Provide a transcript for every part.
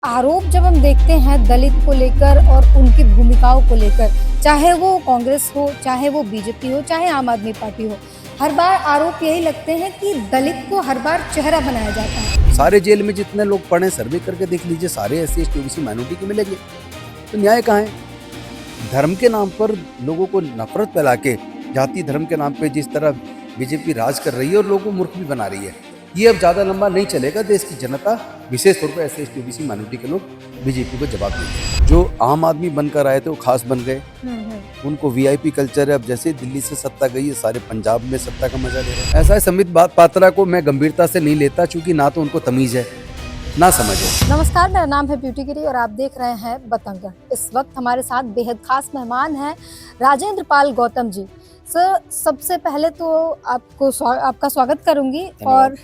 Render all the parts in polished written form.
आरोप जब हम देखते हैं दलित को लेकर और उनकी भूमिकाओं को लेकर, चाहे वो कांग्रेस हो, चाहे वो बीजेपी हो, चाहे आम आदमी पार्टी हो, हर बार आरोप यही लगते हैं कि दलित को हर बार चेहरा बनाया जाता है। सारे जेल में जितने लोग पड़े सर्वे करके देख लीजिए, सारे एससी एसटी ओबीसी माइनॉरिटी के मिलेंगे। तो न्याय कहाँ है? धर्म के नाम पर लोगों को नफरत फैला के, जाति धर्म के नाम पे जिस तरह बीजेपी राज कर रही है और लोगों को मूर्ख भी बना रही है, ये अब ज्यादा लंबा नहीं चलेगा। देश की जनता, विशेष तौर पर एससी एसटी ओबीसी माइनॉरिटी के लोग बीजेपी को जवाब देंगे। जो आम आदमी बनकर आए थे वो खास बन गए। उनको वीआईपी कल्चर है। अब जैसे दिल्ली से सत्ता गई है, सारे पंजाब में सत्ता का मजा ले रहे हैं। ऐसा है, संबित पात्रा को मैं गंभीरता से नहीं लेता, क्योंकि ना तो उनको तमीज है ना समझ है। नमस्कार, मेरा नाम है ब्यूटी गिरी और आप देख रहे हैं बतंगड़। इस वक्त हमारे साथ बेहद खास मेहमान हैं राजेंद्र पाल गौतम जी। सर, सबसे पहले तो आपका स्वागत करूंगी और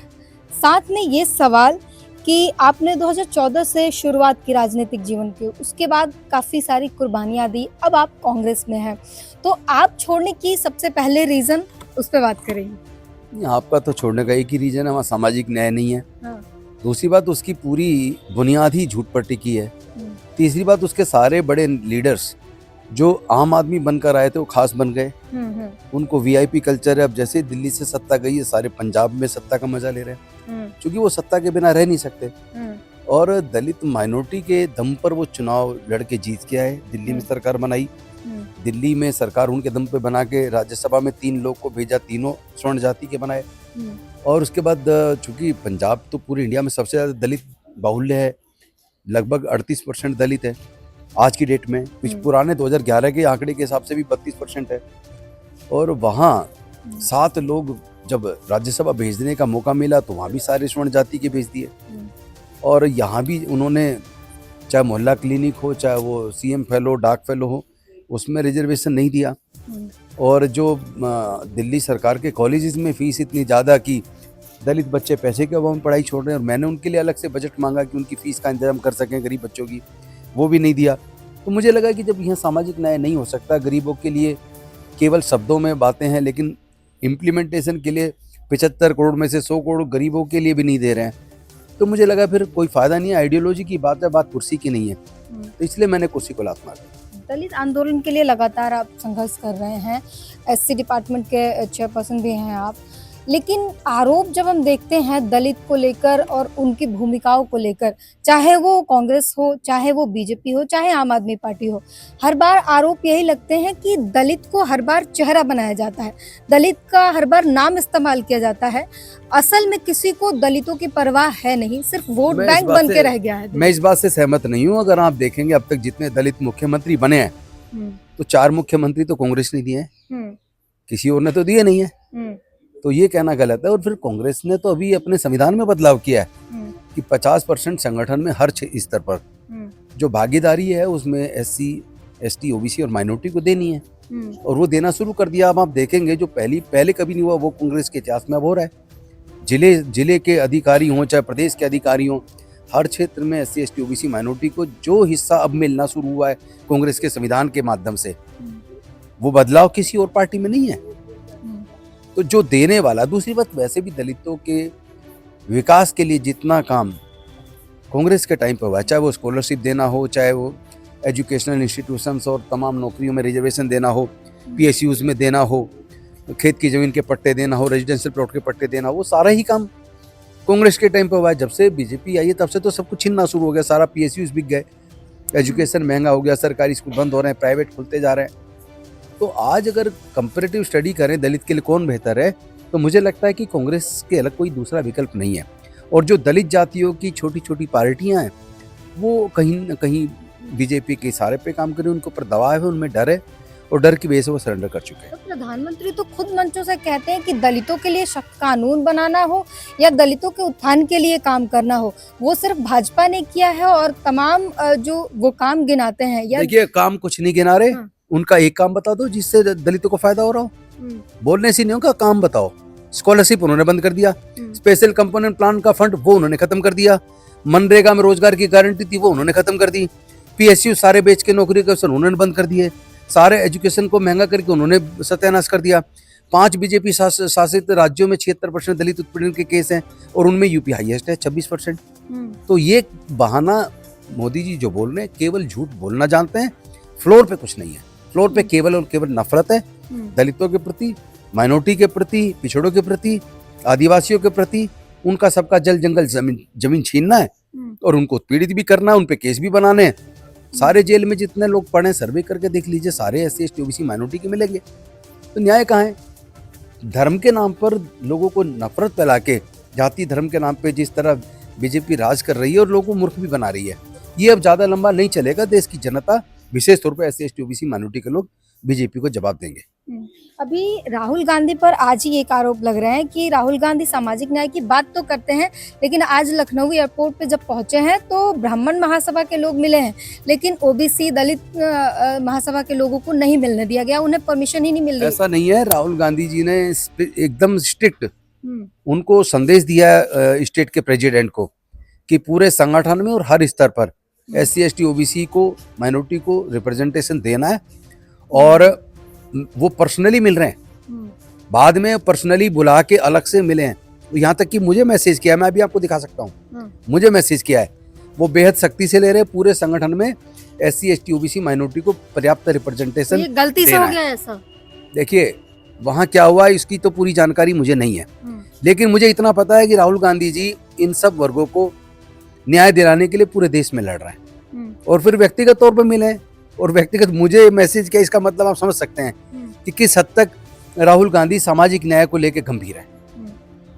साथ में ये सवाल कि आपने 2014 से शुरुआत की राजनीतिक जीवन की, उसके बाद काफ़ी सारी कुर्बानियां दी, अब आप कांग्रेस में हैं, तो आप छोड़ने की सबसे पहले रीज़न उस पर बात करेंगे। आपका तो छोड़ने का एक ही रीजन है, वहाँ सामाजिक न्याय नहीं है। हाँ। दूसरी बात, उसकी पूरी बुनियाद ही झूठ पर टिकी है। तीसरी बात, उसके सारे बड़े लीडर्स जो आम आदमी बनकर आए थे वो खास बन गए। उनको वीआईपी कल्चर है। अब जैसे दिल्ली से सत्ता गई है, सारे पंजाब में सत्ता का मजा ले रहे हैं, क्योंकि वो सत्ता के बिना रह नहीं सकते। और दलित माइनॉरिटी के दम पर वो चुनाव लड़के जीत के आए, दिल्ली में सरकार बनाई। दिल्ली में सरकार उनके दम पे बना के राज्यसभा में 3 लोग को भेजा, तीनों स्वर्ण जाति के बनाए। और उसके बाद चूंकि पंजाब तो पूरे इंडिया में सबसे ज्यादा दलित बाहुल्य है, लगभग 38% दलित है आज की डेट में। कुछ पुराने 2011 के आंकड़े के हिसाब से भी 32% है। और वहाँ 7 लोग जब राज्यसभा भेजने का मौका मिला तो वहाँ भी सारे स्वर्ण जाति के भेज दिए। और यहाँ भी उन्होंने, चाहे मोहल्ला क्लिनिक हो, चाहे वो सीएम फेलो, डाक फेलो हो, उसमें रिजर्वेशन नहीं दिया। और जो दिल्ली सरकार के कॉलेजेस में फीस इतनी ज़्यादा कि दलित बच्चे पैसे के अभाव में पढ़ाई छोड़ रहे हैं, और मैंने उनके लिए अलग से बजट मांगा कि उनकी फ़ीस का इंतजाम कर सकें गरीब बच्चों की, वो भी नहीं दिया। तो मुझे लगा कि जब यहाँ सामाजिक न्याय नहीं हो सकता, गरीबों के लिए केवल शब्दों में बातें हैं लेकिन इम्प्लीमेंटेशन के लिए 75 करोड़ में से 100 करोड़ गरीबों के लिए भी नहीं दे रहे हैं, तो मुझे लगा फिर कोई फ़ायदा नहीं है। आइडियोलॉजी की बात है, बात कुर्सी की नहीं है, तो इसलिए मैंने कुर्सी को लात मारा। दलित आंदोलन के लिए लगातार आप संघर्ष कर रहे हैं, एससी डिपार्टमेंट के चेयरपर्सन भी हैं आप, लेकिन आरोप जब हम देखते हैं दलित को लेकर और उनकी भूमिकाओं को लेकर, चाहे वो कांग्रेस हो, चाहे वो बीजेपी हो, चाहे आम आदमी पार्टी हो, हर बार आरोप यही लगते हैं कि दलित को हर बार चेहरा बनाया जाता है, दलित का हर बार नाम इस्तेमाल किया जाता है। असल में किसी को दलितों की परवाह है नहीं, सिर्फ वोट बैंक बन के रह गया है। मैं इस बात से सहमत नहीं हूँ। अगर आप देखेंगे अब तक जितने दलित मुख्यमंत्री बने हैं, तो 4 मुख्यमंत्री तो कांग्रेस ने दिए हैं, किसी और ने तो दिए नहीं है। तो ये कहना गलत है। और फिर कांग्रेस ने तो अभी अपने संविधान में बदलाव किया है कि 50% संगठन में हर स्तर पर जो भागीदारी है उसमें एससी एसटी ओबीसी और माइनॉरिटी को देनी है, और वो देना शुरू कर दिया। अब आप देखेंगे जो पहले कभी नहीं हुआ, वो कांग्रेस के इतिहास में अब हो रहा है। जिले के अधिकारी हों, चाहे प्रदेश के अधिकारी हों, हर क्षेत्र में एससी एसटी ओबीसी माइनॉरिटी को जो हिस्सा अब मिलना शुरू हुआ है कांग्रेस के संविधान के माध्यम से, वो बदलाव किसी और पार्टी में नहीं है। तो जो देने वाला, दूसरी बात, वैसे भी दलितों के विकास के लिए जितना काम कांग्रेस के टाइम पर हुआ, चाहे वो स्कॉलरशिप देना हो, चाहे वो एजुकेशनल इंस्टीट्यूशंस और तमाम नौकरियों में रिजर्वेशन देना हो, पीएसयूज में देना हो, खेत की जमीन के पट्टे देना हो, रेजिडेंशियल प्लॉट के पट्टे देना हो, वो सारा ही काम कांग्रेस के टाइम पर हुआ है। जब से बीजेपी आई है तब से तो सब कुछ छीनना शुरू हो गया, सारा पीएसयूज बिक गए, एजुकेशन महंगा हो गया, सरकारी स्कूल बंद हो रहे हैं, प्राइवेट खुलते जा रहे हैं। तो आज अगर कंपैरेटिव स्टडी करें दलित के लिए कौन बेहतर है, तो मुझे लगता है कि कांग्रेस के अलग कोई दूसरा विकल्प नहीं है। और जो दलित जातियों की छोटी छोटी पार्टियां हैं, वो कहीं न कहीं बीजेपी के इशारे पे काम करें, उनको पर दबाव है, उनमें डर है, और डर की वजह से वो सरेंडर कर चुके हैं। तो प्रधानमंत्री तो खुद मंचों से कहते हैं कि दलितों के लिए सख्त कानून बनाना हो या दलितों के उत्थान के लिए काम करना हो, वो सिर्फ भाजपा ने किया है, और तमाम जो वो काम गिनाते हैं या देखिए, काम कुछ नहीं गिना रहे। उनका एक काम बता दो जिससे दलितों को फायदा हो रहा हो। बोलने से नहीं होगा, काम बताओ। स्कॉलरशिप उन्होंने बंद कर दिया, स्पेशल कंपोनेंट प्लान का फंड वो उन्होंने खत्म कर दिया, मनरेगा में रोजगार की गारंटी थी वो उन्होंने खत्म कर दी, पीएसयू सारे बेच के नौकरी के अवसर उन्होंने बंद कर दिए, सारे एजुकेशन को महंगा करके उन्होंने सत्यानाश कर दिया। 5 बीजेपी शासित राज्यों में 76% दलित उत्पीड़न के केस हैं, और उनमें यूपी हाईएस्ट है 26%। तो ये बहाना मोदी जी जो बोल रहे हैं केवल झूठ बोलना जानते हैं, फ्लोर पे कुछ नहीं है। फ्लोर पे केवल और केवल नफरत है दलितों के प्रति, माइनॉरिटी के प्रति, पिछड़ों के प्रति, आदिवासियों के प्रति। उनका सबका जल जंगल जमीन छीनना है और उनको पीड़ित भी करना है, उन पे केस भी बनाने हैं। सारे जेल में जितने लोग पड़े, सर्वे करके देख लीजिए, सारे SC ST OBC माइनॉरिटी के मिलेंगे। तो न्याय कहाँ है? धर्म के नाम पर लोगों को नफरत फैला के, जाति धर्म के नाम पे जिस तरह बीजेपी राज कर रही है और लोगों को मूर्ख भी बना रही है, ये अब ज्यादा लंबा नहीं चलेगा। देश की जनता, विशेष तौर पर SC ST OBC माइनॉरिटी के लोग बीजेपी को जवाब देंगे। अभी राहुल गांधी पर आज ही एक आरोप लग रहा है कि राहुल गांधी सामाजिक न्याय की बात तो करते हैं, लेकिन आज लखनऊ एयरपोर्ट पे जब पहुंचे हैं तो ब्राह्मण महासभा के लोग मिले हैं, लेकिन OBC दलित महासभा के लोगों को नहीं मिलने दिया गया, उन्हें परमिशन ही नहीं मिल रही। ऐसा नहीं है, राहुल गांधी जी ने एकदम स्ट्रिक्ट उनको संदेश दिया है स्टेट के प्रेसिडेंट को कि पूरे संगठन में और हर स्तर पर SC ST OBC को, माइनॉरिटी को रिप्रेजेंटेशन देना है। और वो पर्सनली मिल रहे हैं, बाद में पर्सनली बुला के अलग से मिले हैं। यहाँ तक कि मुझे मैसेज किया है, मैं अभी आपको दिखा सकता हूँ, मुझे मैसेज किया है। वो बेहद सख्ती से ले रहे हैं, पूरे संगठन में SC ST OBC माइनॉरिटी को पर्याप्त रिप्रेजेंटेशन। ये गलती से हो गया ऐसा? देखिए, वहाँ क्या हुआ इसकी तो पूरी जानकारी मुझे नहीं है, लेकिन मुझे इतना पता है कि राहुल गांधी जी इन सब वर्गों को न्याय दिलाने के लिए पूरे देश में लड़ रहे हैं और फिर व्यक्तिगत तौर पर मिले और व्यक्तिगत मुझे मैसेज किया। इसका मतलब आप समझ सकते हैं कि किस हद तक राहुल गांधी सामाजिक न्याय को लेकर गंभीर है।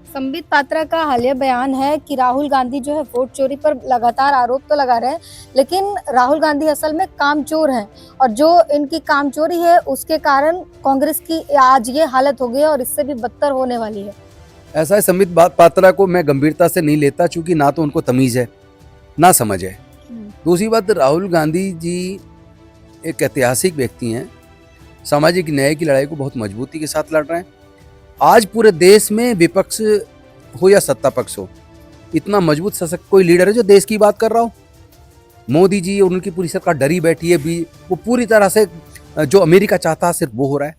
संबित पात्रा का हालिया बयान है कि राहुल गांधी जो है वोट चोरी पर लगातार आरोप तो लगा रहे हैं, लेकिन राहुल गांधी असल में कामचोर हैं और जो इनकी कामचोरी है उसके कारण कांग्रेस की आज ये हालत हो गई है और इससे भी बदतर होने वाली है। ऐसा है, संबित पात्रा को मैं गंभीरता से नहीं लेता, चूंकि ना तो उनको तमीज है ना समझ है। दूसरी बात, राहुल गांधी जी एक ऐतिहासिक व्यक्ति हैं, सामाजिक न्याय की लड़ाई को बहुत मजबूती के साथ लड़ रहे हैं। आज पूरे देश में विपक्ष हो या सत्ता पक्ष हो, इतना मजबूत सशक्त कोई लीडर है जो देश की बात कर रहा हो? मोदी जी और उनकी पूरी सरकार डरी बैठी है भी, वो पूरी तरह से जो अमेरिका चाहता है सिर्फ वो हो रहा है।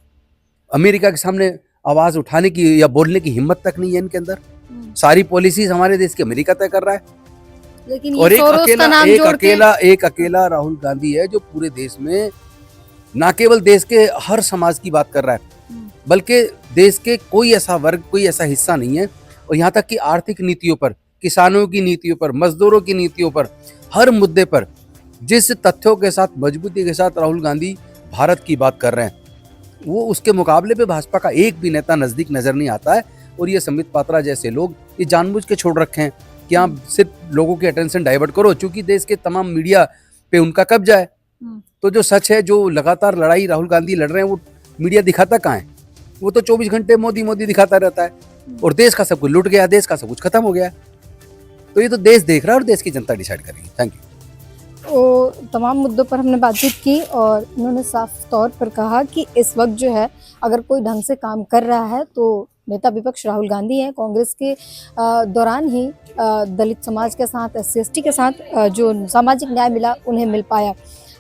अमेरिका के सामने आवाज उठाने की या बोलने की हिम्मत तक नहीं है इनके अंदर। सारी पॉलिसीज हमारे देश की अमेरिका तय कर रहा है। लेकिन और एक अकेला राहुल गांधी है जो पूरे देश में न केवल देश के हर समाज की बात कर रहा है, बल्कि देश के कोई ऐसा वर्ग, कोई ऐसा हिस्सा नहीं है। और यहाँ तक कि आर्थिक नीतियों पर, किसानों की नीतियों पर, मजदूरों की नीतियों पर, हर मुद्दे पर जिस तथ्यों के साथ, मजबूती के साथ राहुल गांधी भारत की बात कर रहे हैं, वो उसके मुकाबले पे भाजपा का एक भी नेता नजदीक नजर नहीं आता है। और ये संबित पात्रा जैसे लोग ये जानबूझ के छोड़ रखे हैं कि आप सिर्फ लोगों की अटेंशन डाइवर्ट करो, क्योंकि देश के तमाम मीडिया पे उनका कब्जा है। तो जो सच है, जो लगातार लड़ाई राहुल गांधी लड़ रहे हैं, वो मीडिया दिखाता कहाँ है? वो तो 24 घंटे मोदी मोदी दिखाता रहता है और देश का सब कुछ लुट गया, देश का सब कुछ खत्म हो गया। तो ये तो देश देख रहा है और देश की जनता डिसाइड करेगी। Thank you. तो तमाम मुद्दों पर हमने बातचीत की और उन्होंने साफ तौर पर कहा कि इस वक्त जो है अगर कोई ढंग से काम कर रहा है तो नेता विपक्ष राहुल गांधी है। कांग्रेस के दौरान ही दलित समाज के साथ, SC ST के साथ जो सामाजिक न्याय मिला उन्हें मिल पाया।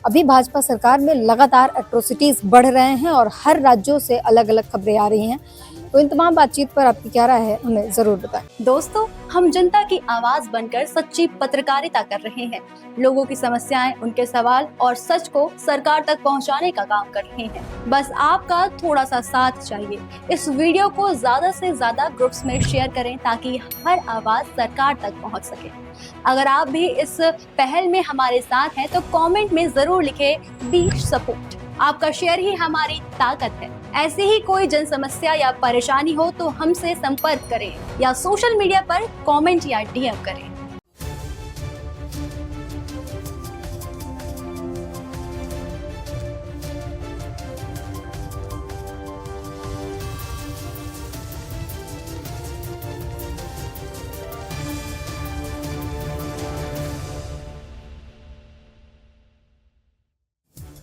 अभी भाजपा सरकार में लगातार एट्रोसिटीज बढ़ रहे हैं और हर राज्यों से अलग अलग खबरें आ रही हैं। तो इन तमाम बातचीत पर आपकी क्या राय है, हमें जरूर बताएं। दोस्तों, हम जनता की आवाज बनकर सच्ची पत्रकारिता कर रहे हैं। लोगों की समस्याएं, उनके सवाल और सच को सरकार तक पहुंचाने का काम कर रहे हैं। बस आपका थोड़ा सा साथ चाहिए। इस वीडियो को ज्यादा से ज्यादा ग्रुप्स में शेयर करें ताकि हर आवाज सरकार तक पहुंच सके। अगर आप भी इस पहल में हमारे साथ हैं तो कमेंट में जरूर लिखें बी सपोर्ट। आपका शेयर ही हमारी ताकत है। ऐसी ही कोई जन समस्या या परेशानी हो तो हमसे संपर्क करें या सोशल मीडिया पर कमेंट या DM करें।